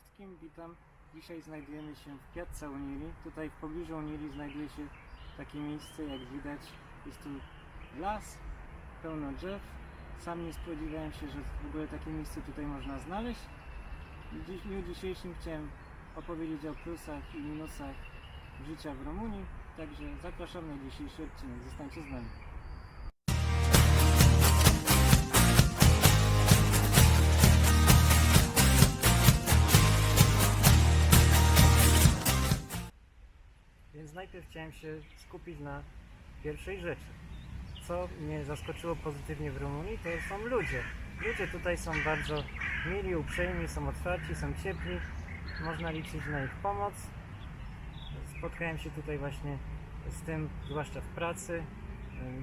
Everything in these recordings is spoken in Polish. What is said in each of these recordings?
wszystkim, witam. Dzisiaj znajdujemy się w Piazza Unili. Tutaj w pobliżu Unili znajduje się takie miejsce, jak widać. Jest tu las, pełno drzew. Sam nie spodziewałem się, że w ogóle takie miejsce tutaj można znaleźć. W dniu dzisiejszym chciałem opowiedzieć o plusach i minusach życia w Rumunii. Także zapraszam na dzisiejszy odcinek. Zostańcie z nami. Więc najpierw chciałem się skupić na pierwszej rzeczy. Co mnie zaskoczyło pozytywnie w Rumunii, to są ludzie. Ludzie tutaj są bardzo mili, uprzejmi, są otwarci, są ciepli. Można liczyć na ich pomoc. Spotkałem się tutaj właśnie z tym, zwłaszcza w pracy.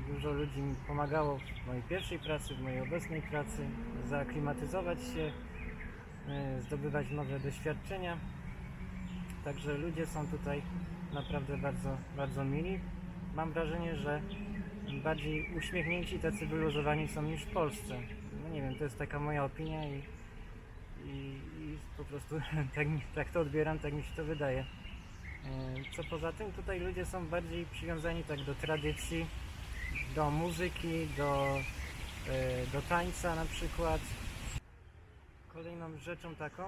Dużo ludzi mi pomagało w mojej pierwszej pracy, w mojej obecnej pracy, zaaklimatyzować się, zdobywać nowe doświadczenia. Także ludzie są tutaj naprawdę bardzo, bardzo mili. Mam wrażenie, że bardziej uśmiechnięci, tacy wyluzowani są niż w Polsce. No nie wiem, to jest taka moja opinia i po prostu tak to odbieram, tak mi się to wydaje. Co poza tym, tutaj ludzie są bardziej przywiązani tak do tradycji, do muzyki, do tańca na przykład. Kolejną rzeczą taką,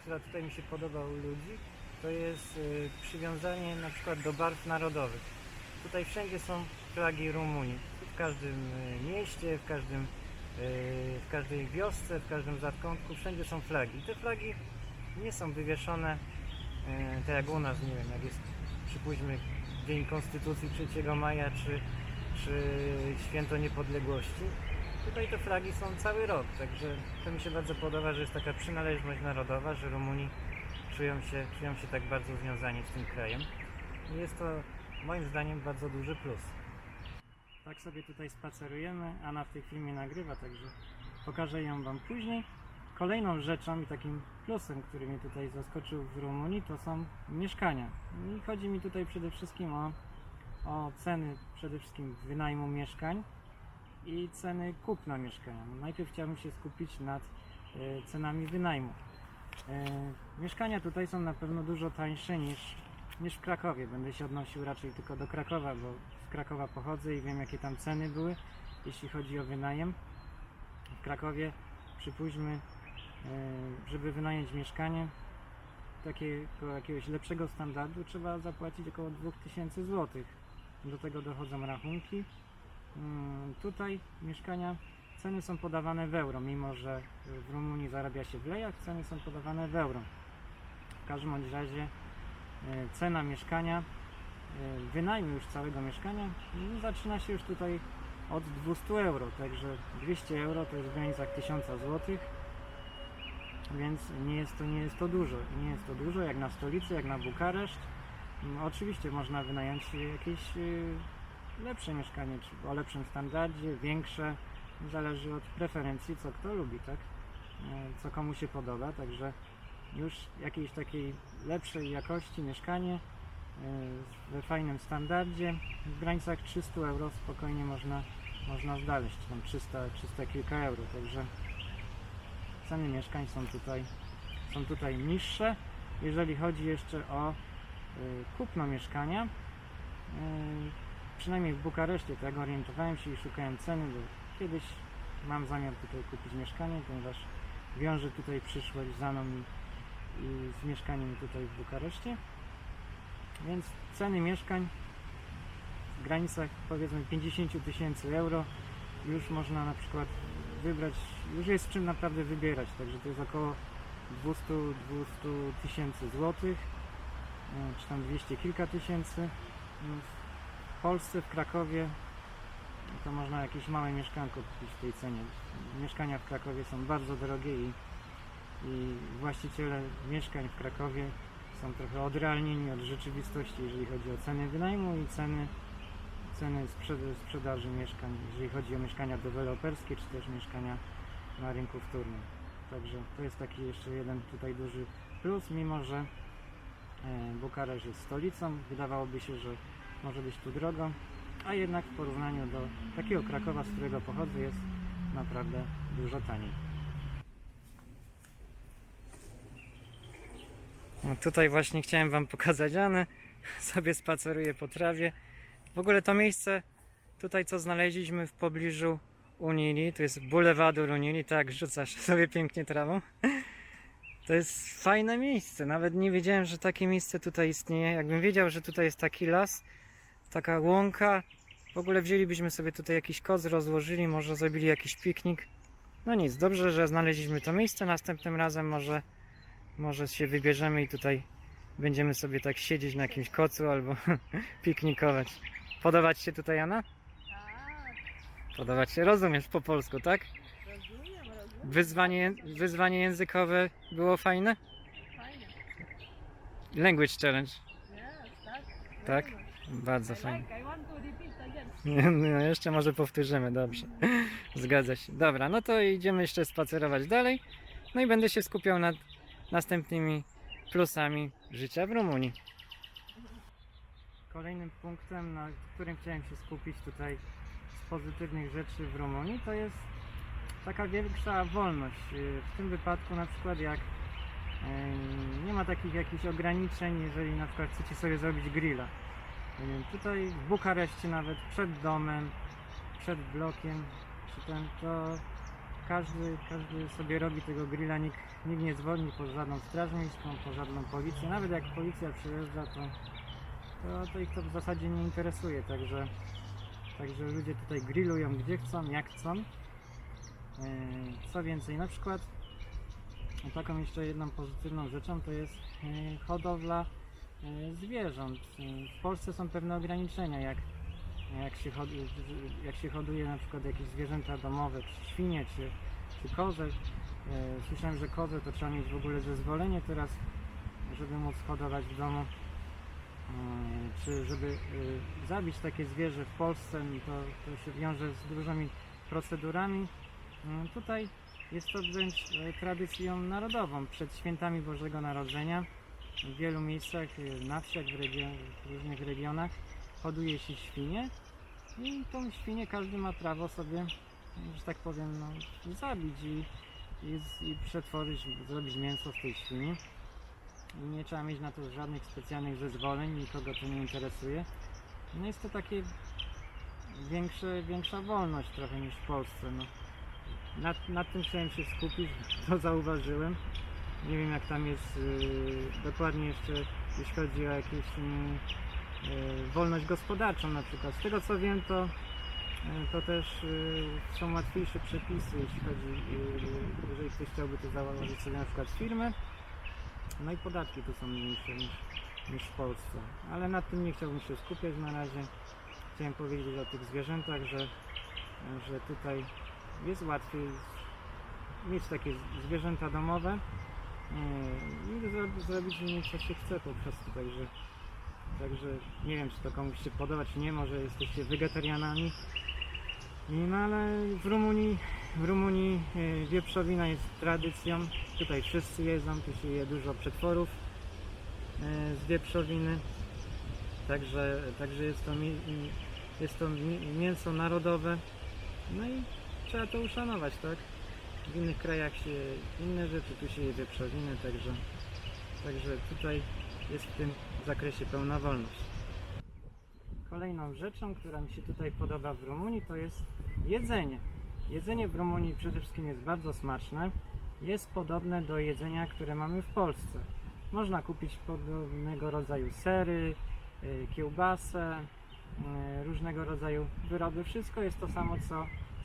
która tutaj mi się podoba u ludzi, to jest przywiązanie na przykład do barw narodowych. Tutaj wszędzie są flagi Rumunii. W każdym mieście, w każdej wiosce, w każdym zakątku, wszędzie są flagi. I te flagi nie są wywieszone tak jak u nas, nie wiem, jak jest, przypuśćmy, Dzień Konstytucji 3 maja czy Święto Niepodległości. Tutaj te flagi są cały rok, także to mi się bardzo podoba, że jest taka przynależność narodowa, że Rumuni czują się tak bardzo związani z tym krajem. I jest to moim zdaniem bardzo duży plus. Tak sobie tutaj spacerujemy, Anna w tej filmie nagrywa, także pokażę ją Wam później. Kolejną rzeczą i takim plusem, który mnie tutaj zaskoczył w Rumunii, to są mieszkania. I chodzi mi tutaj przede wszystkim o ceny przede wszystkim wynajmu mieszkań i ceny kupna mieszkania. Najpierw chciałbym się skupić nad cenami wynajmu. Mieszkania tutaj są na pewno dużo tańsze niż w Krakowie. Będę się odnosił raczej tylko do Krakowa, bo z Krakowa pochodzę i wiem, jakie tam ceny były, jeśli chodzi o wynajem. W Krakowie, przypuśćmy, żeby wynająć mieszkanie takiego jakiegoś lepszego standardu, trzeba zapłacić około 2000 zł. Do tego dochodzą rachunki. Tutaj mieszkania, ceny są podawane w euro, mimo że w Rumunii zarabia się w lejach, ceny są podawane w euro. W każdym bądź razie cena mieszkania, wynajmu już całego mieszkania zaczyna się już tutaj od 200 euro, także 200 euro to jest w granicach 1000 zł, więc nie jest to dużo. Nie jest to dużo jak na stolicy, jak na Bukareszt. Oczywiście można wynająć jakieś lepsze mieszkanie, czy o lepszym standardzie, większe, zależy od preferencji, co kto lubi, tak? Co komu się podoba, także już jakiejś takiej lepszej jakości mieszkanie we fajnym standardzie w granicach 300 euro spokojnie można znaleźć, tam 300 kilka euro, także ceny mieszkań są tutaj niższe. Jeżeli chodzi jeszcze o kupno mieszkania, przynajmniej w Bukareszcie, tak orientowałem się i szukałem ceny, bo kiedyś mam zamiar tutaj kupić mieszkanie, ponieważ wiąże tutaj przyszłość za mną i z mieszkaniem tutaj w Bukareszcie. Więc ceny mieszkań w granicach powiedzmy 50 000 euro już można na przykład wybrać, już jest w czym naprawdę wybierać, także to jest około 200 tysięcy złotych, czy tam 200 kilka tysięcy. W Polsce, w Krakowie to można jakieś małe mieszkanko kupić w tej cenie. Mieszkania w Krakowie są bardzo drogie i właściciele mieszkań w Krakowie są trochę odrealnieni od rzeczywistości, jeżeli chodzi o ceny wynajmu i ceny sprzedaży mieszkań, jeżeli chodzi o mieszkania deweloperskie, czy też mieszkania na rynku wtórnym. Także to jest taki jeszcze jeden tutaj duży plus, mimo że Bukareszt jest stolicą, wydawałoby się, że może być tu drogo, a jednak w porównaniu do takiego Krakowa, z którego pochodzę, jest naprawdę dużo taniej. No tutaj właśnie chciałem wam pokazać Anę. Sobie spaceruję po trawie. W ogóle to miejsce tutaj, co znaleźliśmy w pobliżu Unili, to jest Boulevard Unili, tak, rzucasz sobie pięknie trawą. To jest fajne miejsce, nawet nie wiedziałem, że takie miejsce tutaj istnieje. Jakbym wiedział, że tutaj jest taki las, taka łąka, w ogóle wzięlibyśmy sobie tutaj jakiś koc, rozłożyli, może zrobili jakiś piknik. No nic, dobrze, że znaleźliśmy to miejsce, następnym razem może się wybierzemy i tutaj będziemy sobie tak siedzieć na jakimś kocu albo piknikować. Podoba ci się tutaj, Anna? Tak, Podoba ci się? Rozumiesz po polsku, tak? rozumiem. Wyzwanie językowe było fajne? Fajnie. Language challenge, Yes, tak. tak? Very much. Bardzo I fajnie. like, I want to repeat again. No jeszcze może powtórzymy, dobrze. Zgadza się. Dobra, no to idziemy jeszcze spacerować dalej. No i będę się skupiał nad następnymi plusami życia w Rumunii. Kolejnym punktem, na którym chciałem się skupić tutaj z pozytywnych rzeczy w Rumunii, to jest taka większa wolność. W tym wypadku na przykład jak nie ma takich jakichś ograniczeń, jeżeli na przykład chcecie sobie zrobić grilla. Tutaj w Bukareszcie nawet przed domem, przed blokiem, czy ten, to każdy sobie robi tego grilla, nikt nie dzwoni po żadną straż miejską, po żadną policję. Nawet jak policja przyjeżdża, to ich to w zasadzie nie interesuje, także ludzie tutaj grillują gdzie chcą, jak chcą. Co więcej, na przykład taką jeszcze jedną pozytywną rzeczą to jest hodowla zwierząt. W Polsce są pewne ograniczenia, jak się hoduje na przykład jakieś zwierzęta domowe, czy świnie, czy kozę. Słyszałem, że kozę to trzeba mieć w ogóle zezwolenie teraz, żeby móc hodować w domu. Czy żeby zabić takie zwierzę w Polsce, to się wiąże z dużymi procedurami. Tutaj jest to wręcz tradycją narodową. Przed świętami Bożego Narodzenia w wielu miejscach, na wsiach, w różnych regionach hoduje się świnie i tą świnię każdy ma prawo sobie, że tak powiem, zabić i przetworzyć, zrobić mięso z tej świni. I nie trzeba mieć na to żadnych specjalnych zezwoleń, nikogo to nie interesuje. No jest to takie większa wolność trochę niż w Polsce. No. Nad tym chciałem się skupić, to zauważyłem. Nie wiem jak tam jest dokładnie jeszcze, jeśli chodzi o jakąś wolność gospodarczą na przykład. Z tego co wiem, to też są łatwiejsze przepisy, jeśli chodzi, jeżeli ktoś chciałby to założyć sobie na przykład firmę. No i podatki tu są mniejsze niż w Polsce. Ale nad tym nie chciałbym się skupiać na razie. Chciałem powiedzieć o tych zwierzętach, że tutaj jest łatwiej mieć takie zwierzęta domowe i zrobić z nimi co się chce po prostu. Także nie wiem, czy to komuś się podoba, czy nie, może jesteście wegetarianami. No ale w Rumunii wieprzowina jest tradycją. Tutaj wszyscy jedzą, tu się je dużo przetworów z wieprzowiny. Także jest to mięso narodowe. No i trzeba to uszanować, tak? W innych krajach się inne rzeczy, tu się je wieprzowiny, także tutaj jest w tym zakresie pełna wolność. Kolejną rzeczą, która mi się tutaj podoba w Rumunii, to jest jedzenie. Jedzenie w Rumunii przede wszystkim jest bardzo smaczne. Jest podobne do jedzenia, które mamy w Polsce. Można kupić podobnego rodzaju sery, kiełbasę, różnego rodzaju wyroby. Wszystko jest to samo,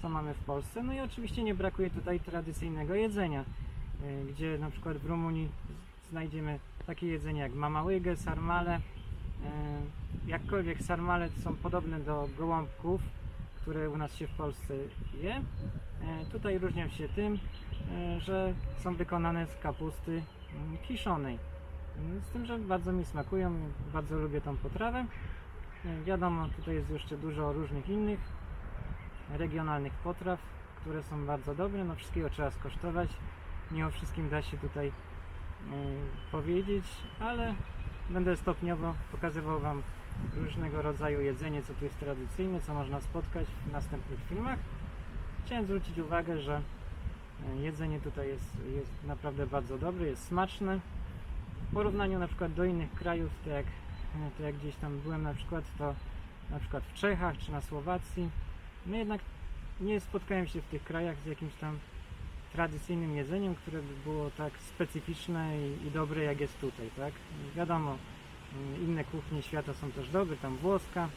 co mamy w Polsce. No i oczywiście nie brakuje tutaj tradycyjnego jedzenia, gdzie na przykład w Rumunii znajdziemy takie jedzenie jak mamałyge, sarmale. Jakkolwiek sarmale są podobne do gołąbków, które u nas się w Polsce je. Tutaj różnią się tym, że są wykonane z kapusty kiszonej. Z tym, że bardzo mi smakują, bardzo lubię tą potrawę. Wiadomo, tutaj jest jeszcze dużo różnych innych regionalnych potraw, które są bardzo dobre. No wszystkiego trzeba skosztować. Nie o wszystkim da się tutaj powiedzieć, ale będę stopniowo pokazywał Wam różnego rodzaju jedzenie, co tu jest tradycyjne, co można spotkać w następnych filmach. Chciałem zwrócić uwagę, że jedzenie tutaj jest naprawdę bardzo dobre, jest smaczne. w porównaniu na przykład do innych krajów, to jak gdzieś tam byłem na przykład, to na przykład w Czechach czy na Słowacji, no jednak nie spotkałem się w tych krajach z jakimś tam tradycyjnym jedzeniem, które by było tak specyficzne i dobre jak jest tutaj, tak? Wiadomo, inne kuchnie świata są też dobre, tam włoska,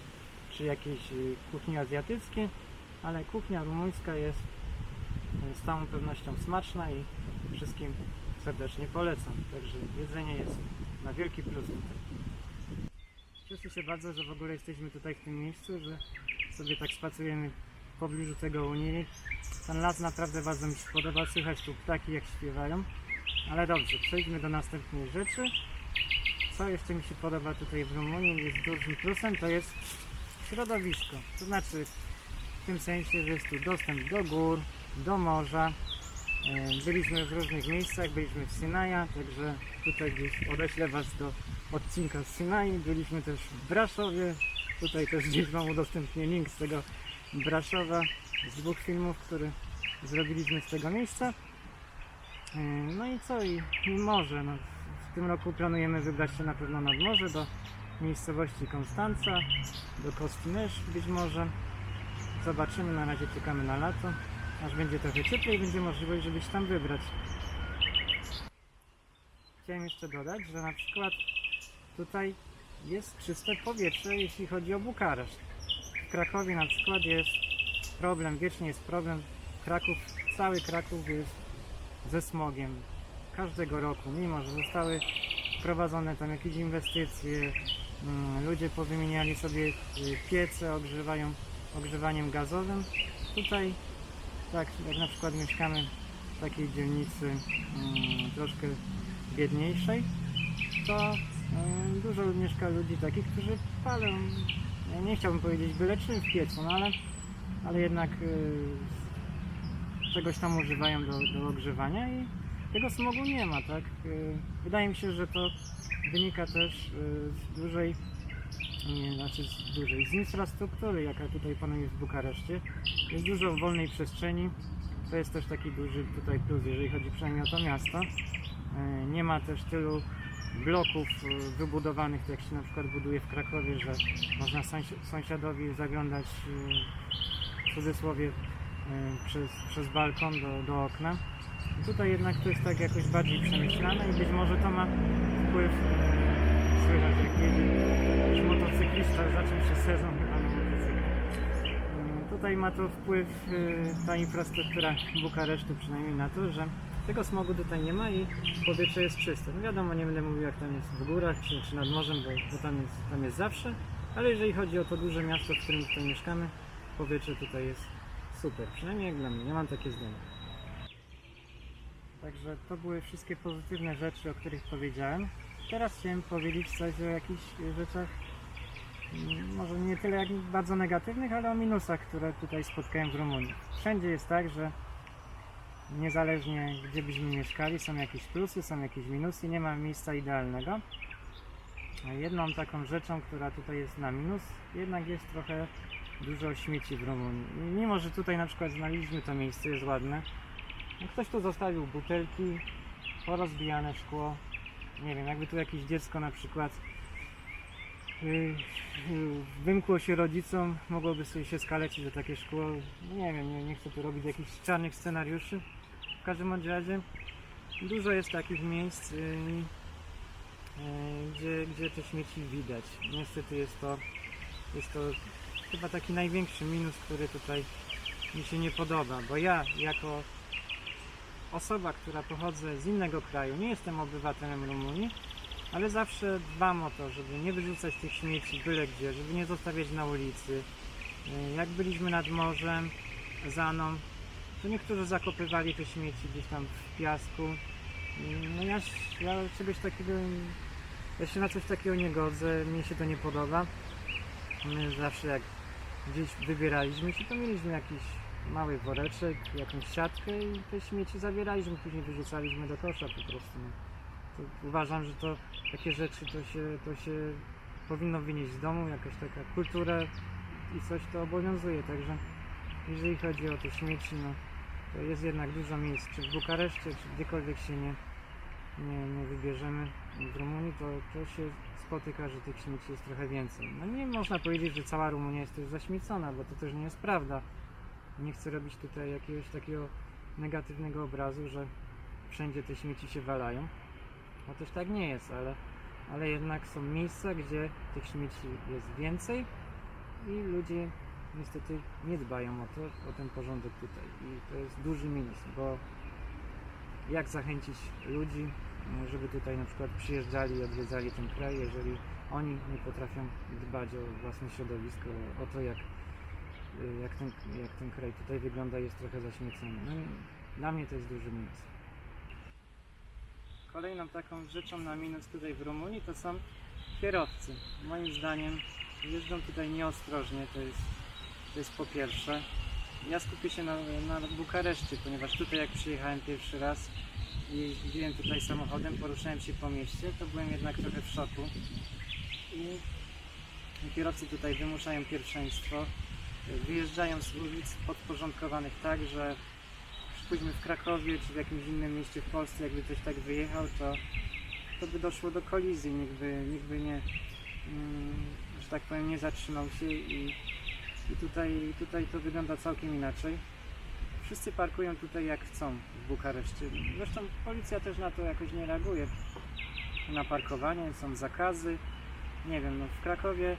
czy jakieś kuchnie azjatyckie, ale kuchnia rumuńska jest z całą pewnością smaczna i wszystkim serdecznie polecam. Także jedzenie jest na wielki plus tutaj. Cieszę się bardzo, że w ogóle jesteśmy tutaj w tym miejscu, że sobie tak spacerujemy w pobliżu tego Unii. Ten las naprawdę bardzo mi się podoba, słychać tu ptaki jak śpiewają. Ale dobrze, przejdźmy do następnej rzeczy. Co jeszcze mi się podoba tutaj w Rumunii, jest dużym plusem, to jest środowisko. To znaczy w tym sensie, że jest tu dostęp do gór, do morza. Byliśmy w różnych miejscach, byliśmy w Synaja, także tutaj gdzieś odeślę Was do odcinka z Synai. Byliśmy też w Braszowie, tutaj też gdzieś Wam udostępnię link z tego Braszowa, z 2 filmów, które zrobiliśmy z tego miejsca. No i co? I morze. No, w tym roku planujemy wybrać się na pewno nad morze, do miejscowości Konstanca, do Kostinesz być może. Zobaczymy, na razie czekamy na lato. Aż będzie trochę cieplej, będzie możliwość, żeby się tam wybrać. Chciałem jeszcze dodać, że na przykład tutaj jest czyste powietrze, jeśli chodzi o Bukareszt. W Krakowie na przykład jest problem, wiecznie jest problem. Cały Kraków jest ze smogiem. Każdego roku, mimo że zostały wprowadzone tam jakieś inwestycje, ludzie powymieniali sobie piece, ogrzewają ogrzewaniem gazowym. Tutaj, tak jak na przykład mieszkamy w takiej dzielnicy troszkę biedniejszej, to dużo mieszka ludzi takich, którzy palą, ja nie chciałbym powiedzieć byle czym w piecu, no ale jednak czegoś tam używają do ogrzewania i tego smogu nie ma, tak? Wydaje mi się, że to wynika też z infrastruktury, jaka tutaj panuje w Bukareszcie. Jest dużo wolnej przestrzeni, to jest też taki duży tutaj plus, jeżeli chodzi przynajmniej o to miasto. Nie ma też tylu bloków wybudowanych, jak się na przykład buduje w Krakowie, że można sąsiadowi zaglądać w cudzysłowie przez balkon do okna. Tutaj jednak to jest tak jakoś bardziej przemyślane i być może to ma wpływ, słychać jak jedzie motocyklista, zaczął się sezon chyba na motocyklu. Tutaj ma to wpływ ta infrastruktura Bukaresztu przynajmniej na to, że tego smogu tutaj nie ma i powietrze jest czyste. No wiadomo, nie będę mówił jak tam jest w górach czy nad morzem, bo tam jest zawsze, ale jeżeli chodzi o to duże miasto, w którym tutaj mieszkamy, powietrze tutaj jest super, przynajmniej jak dla mnie, ja mam takie zdanie. Także to były wszystkie pozytywne rzeczy, o których powiedziałem. Teraz chciałem powiedzieć coś o jakichś rzeczach, może nie tyle jak bardzo negatywnych, ale o minusach, które tutaj spotkałem w Rumunii. Wszędzie jest tak, że niezależnie gdzie byśmy mieszkali, są jakieś plusy, są jakieś minusy, nie ma miejsca idealnego. Jedną taką rzeczą, która tutaj jest na minus, jednak jest trochę dużo śmieci w Rumunii. Mimo że tutaj na przykład znaleźliśmy to miejsce, jest ładne, no ktoś tu zostawił butelki, porozbijane szkło. Nie wiem, jakby tu jakieś dziecko na przykład wymkło się rodzicom, mogłoby sobie się skaleczyć o takie szkło. Nie wiem, nie chcę tu robić jakichś czarnych scenariuszy. W każdym razie dużo jest takich miejsc, gdzie te śmieci widać. Niestety jest to chyba taki największy minus, który tutaj mi się nie podoba, bo ja jako osoba, która pochodzę z innego kraju, nie jestem obywatelem Rumunii, ale zawsze dbam o to, żeby nie wyrzucać tych śmieci byle gdzie, żeby nie zostawiać na ulicy. Jak byliśmy nad morzem, Zaną, to niektórzy zakopywali te śmieci gdzieś tam w piasku. No ja czegoś takiego, ja się na coś takiego nie godzę, mnie się to nie podoba. My zawsze jak gdzieś wybieraliśmy się, to mieliśmy jakiś mały woreczek, jakąś siatkę i te śmieci zabieraliśmy, później wyrzucaliśmy do kosza po prostu. No. To uważam, że takie rzeczy to się powinno wynieść z domu, jakaś taka kultura i coś to obowiązuje, także jeżeli chodzi o te śmieci, no to jest jednak dużo miejsc, czy w Bukareszcie, czy gdziekolwiek się nie wybierzemy w Rumunii, to się spotyka, że tych śmieci jest trochę więcej. No nie można powiedzieć, że cała Rumunia jest też zaśmiecona, bo to też nie jest prawda. Nie chcę robić tutaj jakiegoś takiego negatywnego obrazu, że wszędzie te śmieci się walają, bo też tak nie jest, ale jednak są miejsca, gdzie tych śmieci jest więcej i ludzie niestety nie dbają o ten porządek tutaj i to jest duży minus, bo jak zachęcić ludzi, żeby tutaj na przykład przyjeżdżali i odwiedzali ten kraj, jeżeli oni nie potrafią dbać o własne środowisko, o to jak ten kraj tutaj wygląda, jest trochę zaśmiecony. No, dla mnie to jest duży minus. Kolejną taką rzeczą na minus tutaj w Rumunii to są kierowcy. Moim zdaniem jeżdżą tutaj nieostrożnie, to jest po pierwsze. Ja skupię się na Bukareszcie, ponieważ tutaj jak przyjechałem pierwszy raz i jeździłem tutaj samochodem, poruszałem się po mieście, to byłem jednak trochę w szoku. I kierowcy tutaj wymuszają pierwszeństwo, wyjeżdżają z ulic podporządkowanych tak, że przypuśćmy w Krakowie czy w jakimś innym mieście w Polsce, jakby ktoś tak wyjechał, to by doszło do kolizji, nikt by nie, że tak powiem, nie zatrzymał się i tutaj to wygląda całkiem inaczej. Wszyscy parkują tutaj jak chcą w Bukareszcie. Zresztą policja też na to jakoś nie reaguje. Na parkowanie są zakazy. Nie wiem, no w Krakowie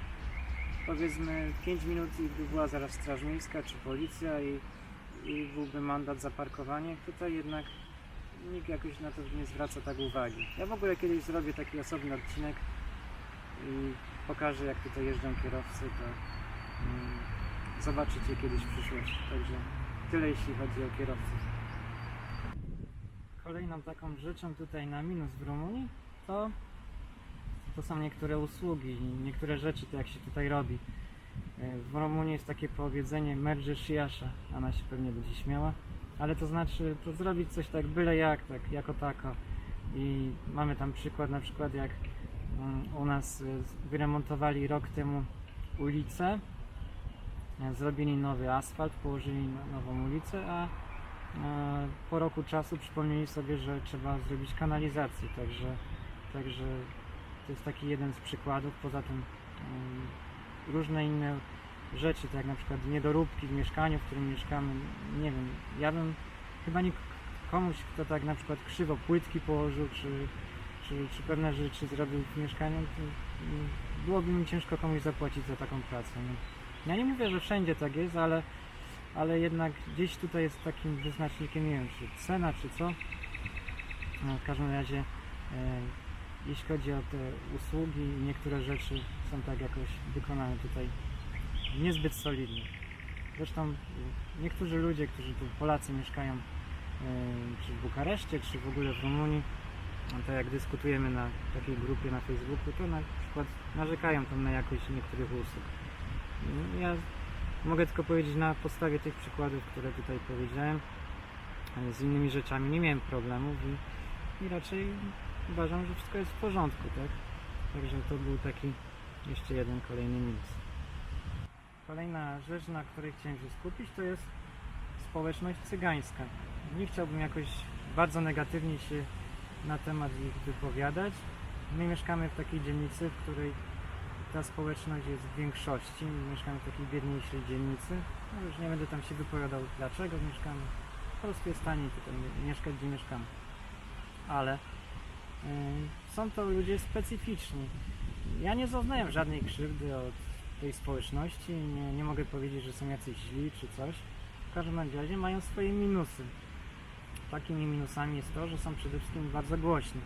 powiedzmy 5 minut i by była zaraz straż miejska czy policja i byłby mandat za parkowanie. Tutaj jednak nikt jakoś na to nie zwraca tak uwagi. Ja w ogóle kiedyś zrobię taki osobny odcinek i pokażę, jak tutaj jeżdżą kierowcy, to zobaczycie kiedyś w przyszłości. Także tyle jeśli chodzi o kierowców. Kolejną taką rzeczą tutaj na minus w Rumunii to są niektóre usługi i niektóre rzeczy, to jak się tutaj robi. W Rumunii jest takie powiedzenie merge și așa, ona się pewnie będzie śmiała, ale to znaczy to zrobić coś tak byle jak, tak jako tako. I mamy tam przykład, na przykład jak u nas wyremontowali rok temu ulicę, zrobili nowy asfalt, położyli nową ulicę, a po roku czasu przypomnieli sobie, że trzeba zrobić kanalizację, także to jest taki jeden z przykładów. Poza tym różne inne rzeczy, tak jak na przykład niedoróbki w mieszkaniu, w którym mieszkamy. Nie wiem, ja bym chyba komuś, kto tak na przykład krzywo płytki położył, czy pewne rzeczy zrobił w mieszkaniu, to byłoby mi ciężko komuś zapłacić za taką pracę. Ja nie mówię, że wszędzie tak jest, ale jednak gdzieś tutaj jest takim wyznacznikiem, nie wiem, czy cena, czy co. No, w każdym razie jeśli chodzi o te usługi, niektóre rzeczy są tak jakoś wykonane tutaj niezbyt solidnie. Zresztą niektórzy ludzie, którzy tu Polacy mieszkają czy w Bukareszcie, czy w ogóle w Rumunii, no to jak dyskutujemy na takiej grupie na Facebooku, to na przykład narzekają tam na jakość niektórych usług. Ja mogę tylko powiedzieć na podstawie tych przykładów, które tutaj powiedziałem, z innymi rzeczami nie miałem problemów i raczej uważam, że wszystko jest w porządku, tak? Także to był taki jeszcze jeden kolejny minus. Kolejna rzecz, na której chciałem się skupić, to jest społeczność cygańska. Nie chciałbym jakoś bardzo negatywnie się na temat ich wypowiadać. My mieszkamy w takiej dzielnicy, w której ta społeczność jest w większości. Mieszkamy w takiej biedniejszej dzielnicy. No już nie będę tam się wypowiadał, dlaczego mieszkamy. Po prostu jest taniej tutaj mieszkać, gdzie mieszkamy. Ale są to ludzie specyficzni. Ja nie zaznałem żadnej krzywdy od tej społeczności. Nie mogę powiedzieć, że są jacyś źli czy coś. W każdym razie mają swoje minusy. Takimi minusami jest to, że są przede wszystkim bardzo głośni.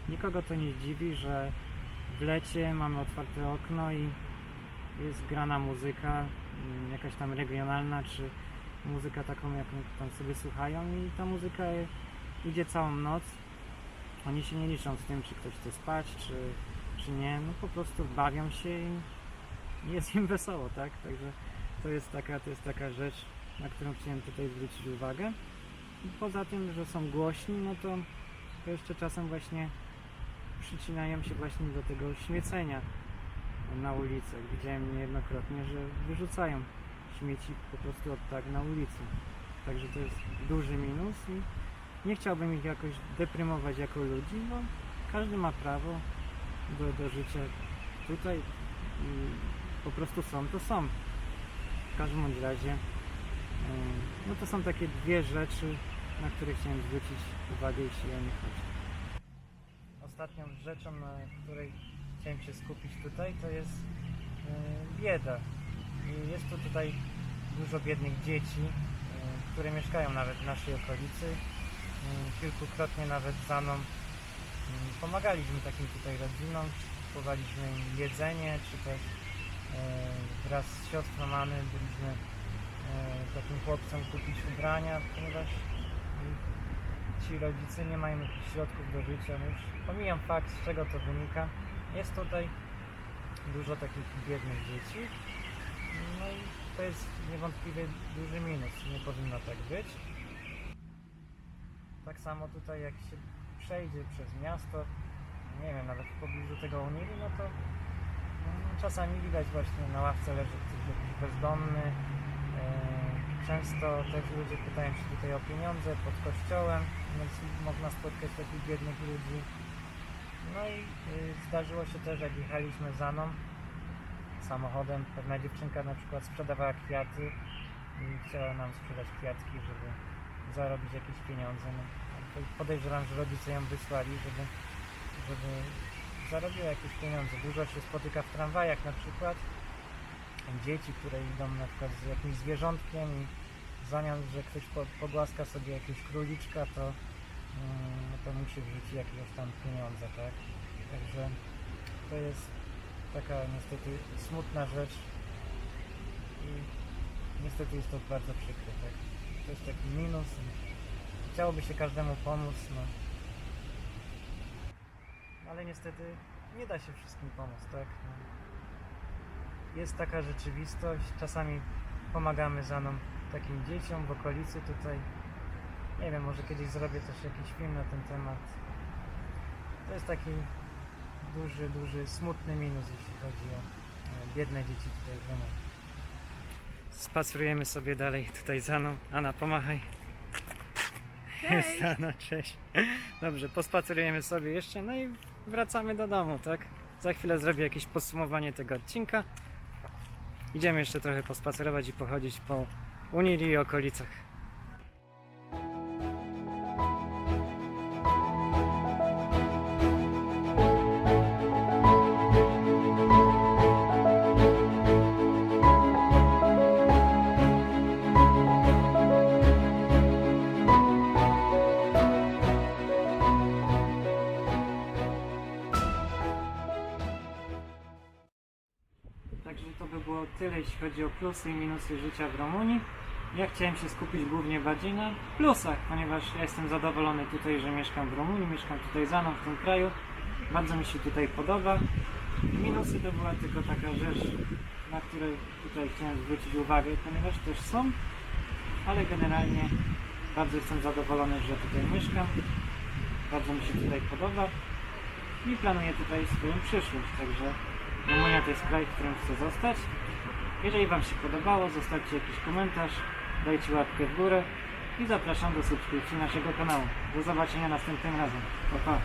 Nikogo to nie dziwi, że w lecie mamy otwarte okno i jest grana muzyka, jakaś tam regionalna, czy muzyka taką, jaką tam sobie słuchają, i ta muzyka idzie całą noc. Oni się nie liczą z tym, czy ktoś chce spać, czy nie. No po prostu bawią się i jest im wesoło, tak? Także to jest taka rzecz, na którą chciałem tutaj zwrócić uwagę. I poza tym, że są głośni, no to jeszcze czasem właśnie przycinają się właśnie do tego śmiecenia na ulicach. Widziałem niejednokrotnie, że wyrzucają śmieci po prostu od tak na ulicy. Także to jest duży minus i nie chciałbym ich jakoś deprymować jako ludzi, bo każdy ma prawo do życia tutaj i po prostu są, to są. W każdym bądź razie no to są takie dwie rzeczy, na które chciałem zwrócić uwagę, jeśli o nie chodzi. Ostatnią rzeczą, na której chciałem się skupić tutaj, to jest bieda. I jest tu tutaj dużo biednych dzieci, które mieszkają nawet w naszej okolicy. Kilkukrotnie nawet za mną pomagaliśmy takim tutaj rodzinom, kupowaliśmy im jedzenie, czy też wraz z siostrą mamy byliśmy takim chłopcom kupić ubrania, ponieważ ci rodzice nie mają jakichś środków do życia. No już pomijam fakt, z czego to wynika. Jest tutaj dużo takich biednych dzieci. No i to jest niewątpliwie duży minus. Nie powinno tak być. Tak samo tutaj jak się przejdzie przez miasto, nie wiem, nawet w pobliżu tego Unili, no to czasami widać właśnie na ławce leży ktoś jakiś bezdomny. Często też ludzie pytają się tutaj o pieniądze pod kościołem, więc można spotkać takich biednych ludzi. No i zdarzyło się też, jak jechaliśmy za mną samochodem, pewna dziewczynka na przykład sprzedawała kwiaty i chciała nam sprzedać kwiatki, żeby zarobić jakieś pieniądze. No, podejrzewam, że rodzice ją wysłali, żeby zarobiła jakieś pieniądze. Dużo się spotyka w tramwajach na przykład dzieci, które idą na przykład z jakimś zwierzątkiem i zamiast, że ktoś pogłaska sobie jakiegoś króliczka, to musi wrzucić jakieś tam pieniądze, tak? Także to jest taka niestety smutna rzecz i niestety jest to bardzo przykre, tak? To jest taki minus. Chciałoby się każdemu pomóc, no. Ale niestety nie da się wszystkim pomóc, tak? No. Jest taka rzeczywistość, czasami pomagamy za mną takim dzieciom w okolicy tutaj. Nie wiem, może kiedyś zrobię też jakiś film na ten temat. To jest taki duży, smutny minus, jeśli chodzi o biedne dzieci tutaj w domu. Spacerujemy sobie dalej tutaj za mną. Anna, pomachaj. Jest Anna, cześć. Dobrze, pospacerujemy sobie jeszcze, no i wracamy do domu, tak? Za chwilę zrobię jakieś podsumowanie tego odcinka. Idziemy jeszcze trochę pospacerować i pochodzić po Unili i okolicach. Także to by było tyle, jeśli chodzi o plusy i minusy życia w Rumunii. Ja chciałem się skupić głównie bardziej na plusach, ponieważ ja jestem zadowolony tutaj, że mieszkam w Rumunii, mieszkam tutaj za mną w tym kraju. Bardzo mi się tutaj podoba. Minusy to była tylko taka rzecz, na którą tutaj chciałem zwrócić uwagę, ponieważ też są, ale generalnie bardzo jestem zadowolony, że tutaj mieszkam. Bardzo mi się tutaj podoba i planuję tutaj swoją przyszłość, także Rumunia to jest kraj, w którym chcę zostać. Jeżeli Wam się podobało, zostawcie jakiś komentarz, dajcie łapkę w górę i zapraszam do subskrypcji naszego kanału. Do zobaczenia następnym razem. Pa, pa.